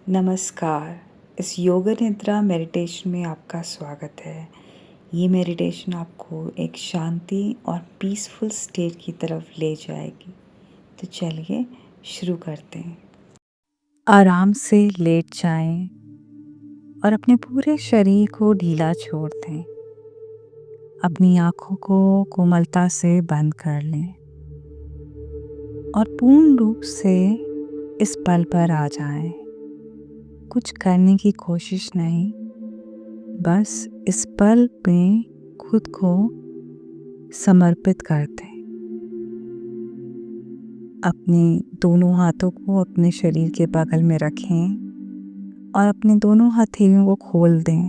नमस्कार। इस योग निद्रा मेडिटेशन में आपका स्वागत है। ये मेडिटेशन आपको एक शांति और पीसफुल स्टेट की तरफ ले जाएगी। तो चलिए शुरू करते हैं। आराम से लेट जाएं और अपने पूरे शरीर को ढीला छोड़ दें। अपनी आँखों को कोमलता से बंद कर लें और पूर्ण रूप से इस पल पर आ जाएं। कुछ करने की कोशिश नहीं, बस इस पल में खुद को समर्पित कर दें। अपने दोनों हाथों को अपने शरीर के बगल में रखें और अपने दोनों हथेलियों को खोल दें।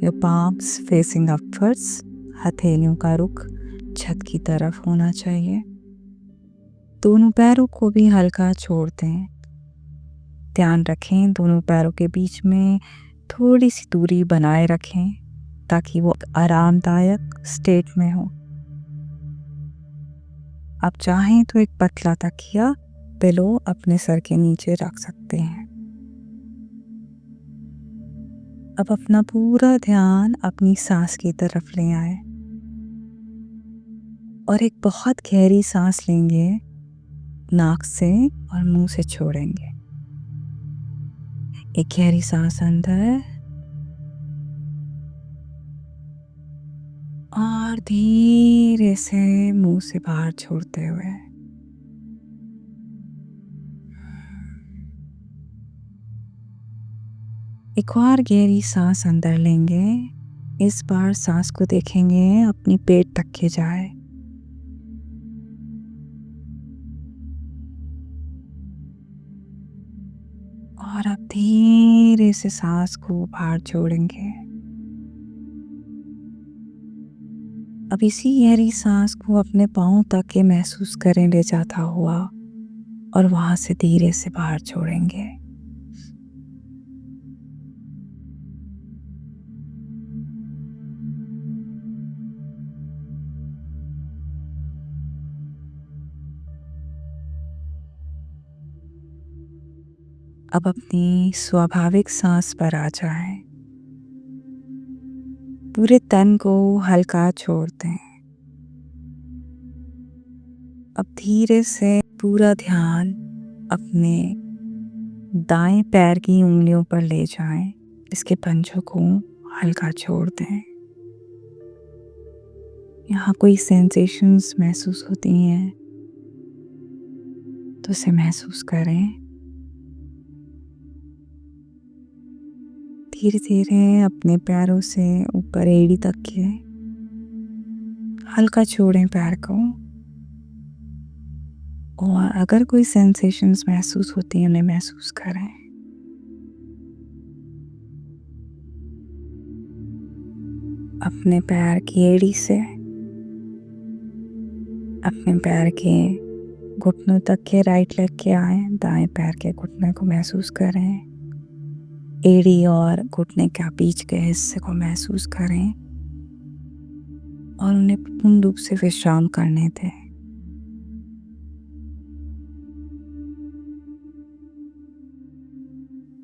योर पाम्स फेसिंग अपवर्ड्स, हथेलियों का रुख छत की तरफ होना चाहिए। दोनों पैरों को भी हल्का छोड़ दें। ध्यान रखें दोनों पैरों के बीच में थोड़ी सी दूरी बनाए रखें ताकि वो आरामदायक स्टेट में हो। आप चाहें तो एक पतला तकिया पिलो अपने सर के नीचे रख सकते हैं। अब अपना पूरा ध्यान अपनी सांस की तरफ ले आए और एक बहुत गहरी सांस लेंगे, नाक से और मुंह से छोड़ेंगे। एक गहरी सांस अंदर और धीरे से मुंह से बाहर छोड़ते हुए। एक और गहरी सांस अंदर लेंगे। इस बार सांस को देखेंगे अपनी पेट तक के जाए। और अब धीरे से सांस को बाहर छोड़ेंगे। अब इसी गहरी सांस को अपने पाँव तक के महसूस करें ले जाता हुआ और वहां से धीरे से बाहर छोड़ेंगे। अब अपनी स्वाभाविक सांस पर आ जाएं। पूरे तन को हल्का छोड़ दें। अब धीरे से पूरा ध्यान अपने दाएं पैर की उंगलियों पर ले जाएं। इसके पंजों को हल्का छोड़ दें। यहाँ कोई सेंसेशंस महसूस होती हैं तो उसे महसूस करें। धीरे धीरे अपने पैरों से ऊपर एड़ी तक के हल्का छोड़ें पैर को। और अगर कोई सेंसेशंस महसूस होती हैं उन्हें महसूस करें। अपने पैर की एड़ी से अपने पैर के घुटनों तक के राइट लेग के आए। दाएं पैर के घुटने को महसूस करें। एड़ी और घुटने के बीच के हिस्से को महसूस करें और उन्हें पूर्ण रूप से विश्राम करने दें।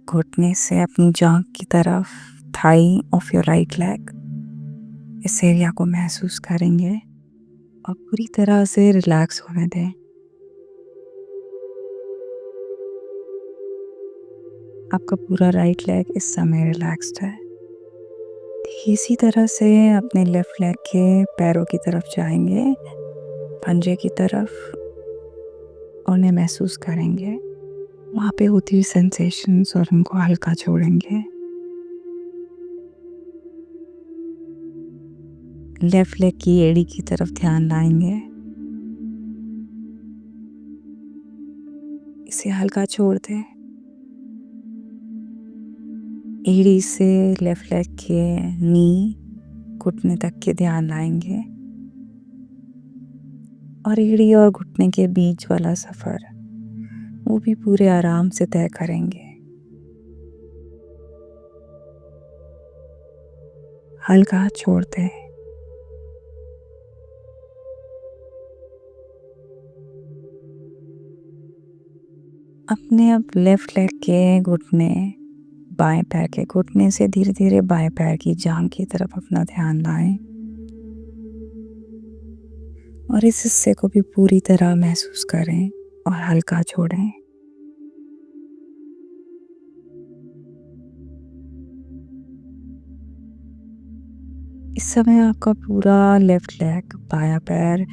घुटने से अपनी जांघ की तरफ, thigh of your right leg, इस एरिया को महसूस करेंगे और पूरी तरह से रिलैक्स होने दें। आपका पूरा राइट लेग इस समय रिलैक्स्ड है। इसी तरह से अपने लेफ्ट लेग के पैरों की तरफ जाएंगे, पंजे की तरफ, और उन्हें महसूस करेंगे। वहाँ पे होती हुई सेंसेशंस और उनको हल्का छोड़ेंगे। लेफ्ट लेग की एड़ी की तरफ ध्यान लाएंगे। इसे हल्का छोड़ दें। एड़ी से लेफ्ट लेग के नी, घुटने तक के ध्यान लाएंगे और एड़ी और घुटने के बीच वाला सफर वो भी पूरे आराम से तय करेंगे। हल्का छोड़ दें। अपने अब लेफ्ट लेग के घुटने, बाएं पैर के घुटने से धीरे धीरे बाएं पैर की जांघ की तरफ अपना ध्यान लाएं और इस हिस्से को भी पूरी तरह महसूस करें और हल्का छोड़ें। इस समय आपका पूरा लेफ्ट लेग, बायां पैर,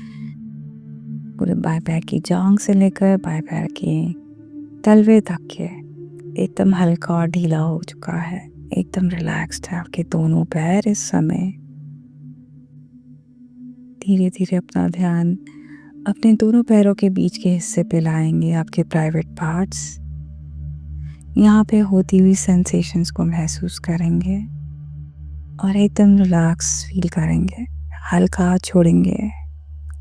पूरे बाएं पैर की जांघ से लेकर बाएं पैर के तलवे तक के एकदम हल्का और ढीला हो चुका है। एकदम रिलैक्स्ड है आपके दोनों पैर इस समय। धीरे धीरे अपना ध्यान अपने दोनों पैरों के बीच के हिस्से पे लाएंगे, आपके प्राइवेट पार्ट्स। यहाँ पे होती हुई सेंसेशंस को महसूस करेंगे और एकदम रिलैक्स फील करेंगे। हल्का छोड़ेंगे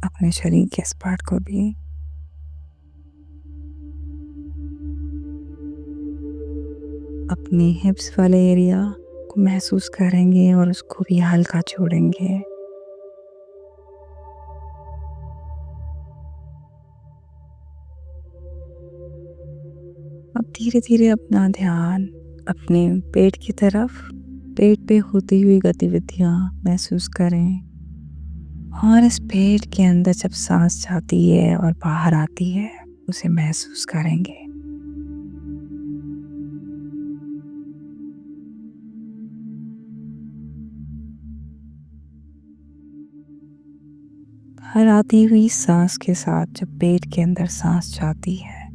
अपने शरीर के इस पार्ट को भी। अपने हिप्स वाले एरिया को महसूस करेंगे और उसको भी हल्का छोड़ेंगे। अब धीरे धीरे अपना ध्यान अपने पेट की तरफ, पेट पे होती हुई गतिविधियां महसूस करें और इस पेट के अंदर जब सांस जाती है और बाहर आती है उसे महसूस करेंगे। हर आती हुई सांस के साथ जब पेट के अंदर सांस जाती है,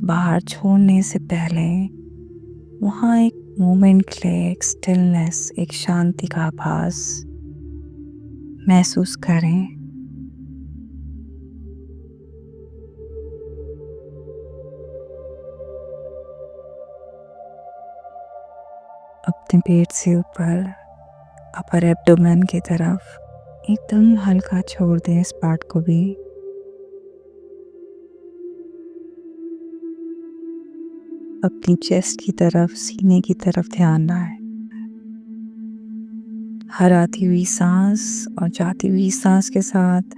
बाहर छोड़ने से पहले वहाँ एक मोमेंट के लिए एक स्टिलनेस, एक शांति का आभास महसूस करें। अपने पेट से ऊपर अपर एब्डोमेन की तरफ एकदम हल्का छोड़ दें इस पार्ट को भी। अपनी चेस्ट की तरफ, सीने की तरफ ध्यान लाएं। हर आती हुई सांस और जाती हुई सांस के साथ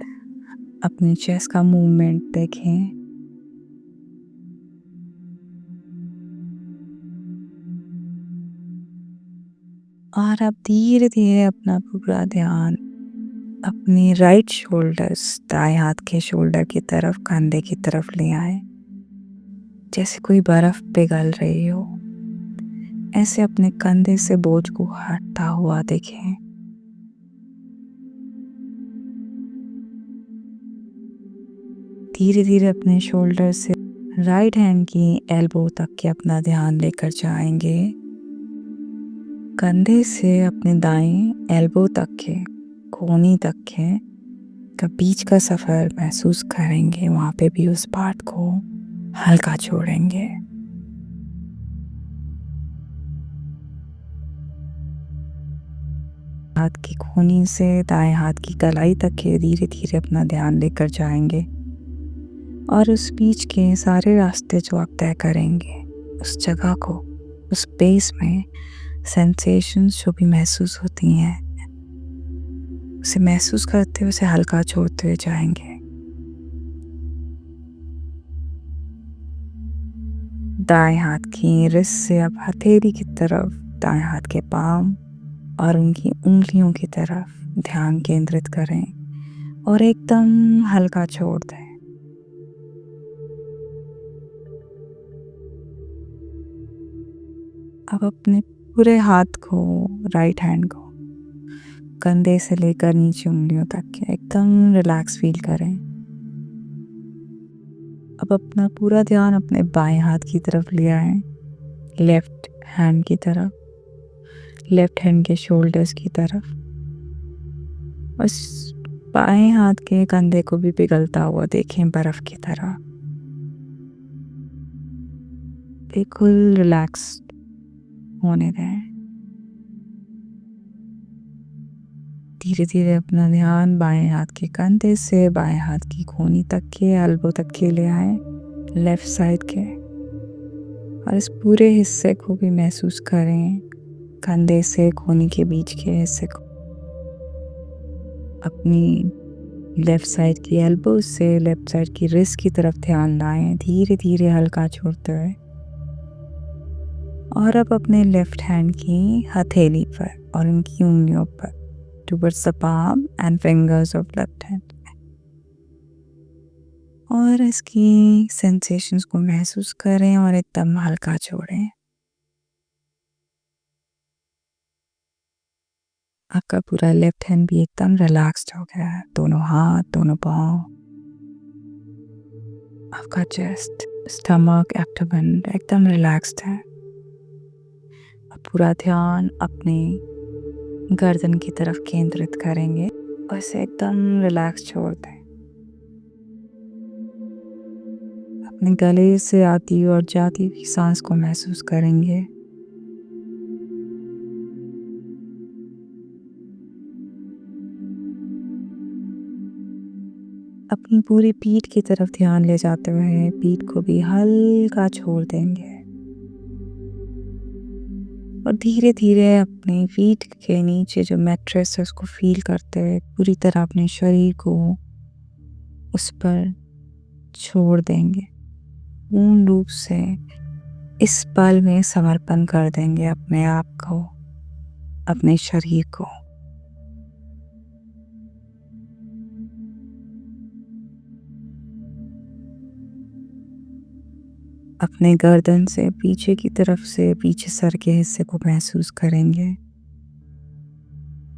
अपनी चेस्ट का मूवमेंट देखें। और अब धीरे धीरे अपना पूरा ध्यान अपने राइट शोल्डर्स, दाएं हाथ के शोल्डर की तरफ, कंधे की तरफ ले आए। जैसे कोई बर्फ पिघल रही हो, ऐसे अपने कंधे से बोझ को हटता हुआ देखें। धीरे धीरे अपने शोल्डर से राइट हैंड की एल्बो तक के अपना ध्यान लेकर जाएंगे। कंधे से अपने दाएं एल्बो तक के, कोहनी तक के का बीच का सफर महसूस करेंगे। वहां पे भी उस पार्ट को हल्का छोड़ेंगे। हाथ की कोहनी से दाएं हाथ की कलाई तक के धीरे धीरे अपना ध्यान लेकर जाएंगे और उस बीच के सारे रास्ते जो आप तय करेंगे, उस जगह को, उस स्पेस में सेंसेशंस जो भी महसूस होती हैं, उसे महसूस करते हुए उसे हल्का छोड़ते हुए जाएंगे। दाएं हाथ की रिस्ट से अब हथेली की तरफ, दाएं हाथ के पाम और उनकी उंगलियों की तरफ ध्यान केंद्रित करें और एकदम हल्का छोड़ दें। अब अपने पूरे हाथ को, राइट हैंड को कंधे से लेकर नीचे उंगलियों तक के एकदम रिलैक्स फील करें। अब अपना पूरा ध्यान अपने बाएं हाथ की तरफ ले आए, लेफ्ट हैंड की तरफ, लेफ्ट हैंड के शोल्डर्स की तरफ। उस बाएं हाथ के कंधे को भी पिघलता हुआ देखें बर्फ की तरह। बिल्कुल रिलैक्स होने दें। धीरे धीरे अपना ध्यान बाएं हाथ के कंधे से बाएं हाथ की कोहनी तक के, एल्बो तक के ले आए, लेफ्ट साइड के। और इस पूरे हिस्से को भी महसूस करें, कंधे से कोहनी के बीच के हिस्से को। अपनी लेफ़्ट साइड की एल्बो से लेफ़्ट साइड की रिस्ट की तरफ ध्यान लाएं, धीरे धीरे हल्का छोड़ते हुए। और अब अपने लेफ़्ट हैंड की हथेली पर और उनकी उंगलियों पर towards the palm and fingers of left hand, और इसकी सेंसेशंस को महसूस करें और एकदम हल्का छोड़ें। आपका पूरा लेफ्ट हैंड भी एकदम रिलैक्स्ड हो गया है, दोनों हाथ, दोनों पाँव। आपका चेस्ट, स्टमक, एब्डोमेन एकदम रिलैक्स्ड है। अब पूरा ध्यान अपने गर्दन की तरफ केंद्रित करेंगे और इसे एकदम रिलैक्स छोड़ दें। अपने गले से आती और जाती हुई सांस को महसूस करेंगे। अपनी पूरी पीठ की तरफ ध्यान ले जाते हुए पीठ को भी हल्का छोड़ देंगे और धीरे धीरे अपने पीठ के नीचे जो मैट्रेस है उसको फील करते हुए पूरी तरह अपने शरीर को उस पर छोड़ देंगे। पूर्ण रूप से इस पल में समर्पण कर देंगे अपने आप को, अपने शरीर को। अपने गर्दन से पीछे की तरफ से पीछे सर के हिस्से को महसूस करेंगे,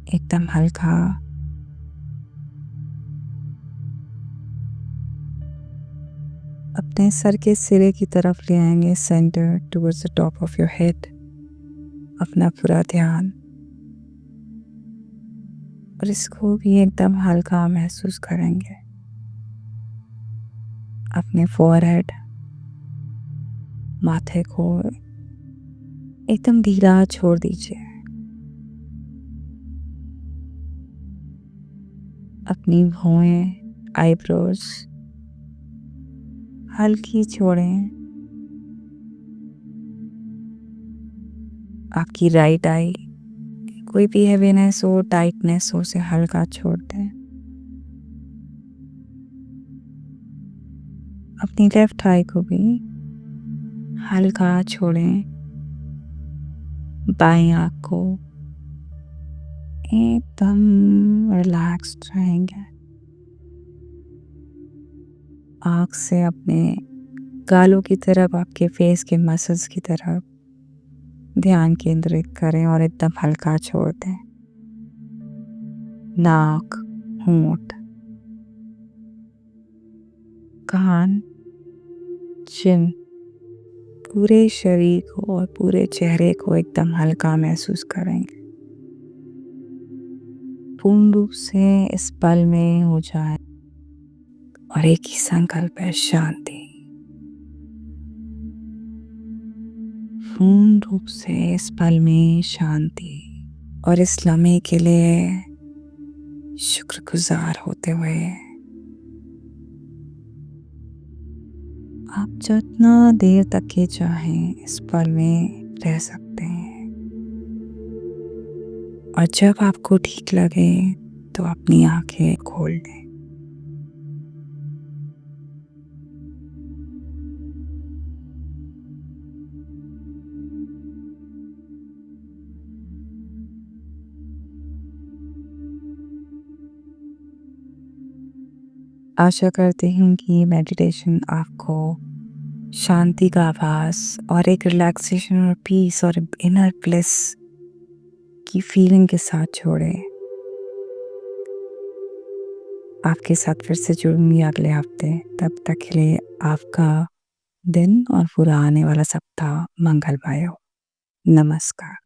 एकदम हल्का। अपने सर के सिरे की तरफ ले आएंगे, centre towards the top of your head. अपना पूरा ध्यान, और इसको भी एकदम हल्का महसूस करेंगे। अपने फोरहेड, माथे को एकदम ढीला छोड़ दीजिए। अपनी भौहें, आईब्रोज हल्की छोड़ें। आपकी राइट आई, कोई भी हेवीनेस हो, टाइटनेस हो, उसे हल्का छोड़ दें। अपनी लेफ्ट आई को भी हल्का छोड़ें। बाएं आंख को एकदम रिलैक्स्ड रहेंगे। आंख से अपने गालों की तरफ, आपके फेस के मसल्स की तरफ ध्यान केंद्रित करें और एकदम हल्का छोड़ दें। नाक, होंठ, कान, चिन, पूरे शरीर को और पूरे चेहरे को एकदम हल्का महसूस करेंगे। पूर्ण रूप से इस पल में हो जाए और एक ही संकल्प है, शांति। पूर्ण रूप से इस पल में शांति, और इस लम्हे के लिए शुक्रगुजार होते हुए आप जितना देर तक के चाहें इस पल में रह सकते हैं। और जब आपको ठीक लगे तो अपनी आंखें खोल लें। आशा करती हूँ कि ये मेडिटेशन आपको शांति का आभास और एक रिलैक्सेशन और पीस और इनर ब्लिस की फीलिंग के साथ छोड़े। आपके साथ फिर से जुड़ूंगी अगले हफ्ते। तब तक के लिए आपका दिन और पूरा आने वाला सप्ताह मंगलमय हो। नमस्कार।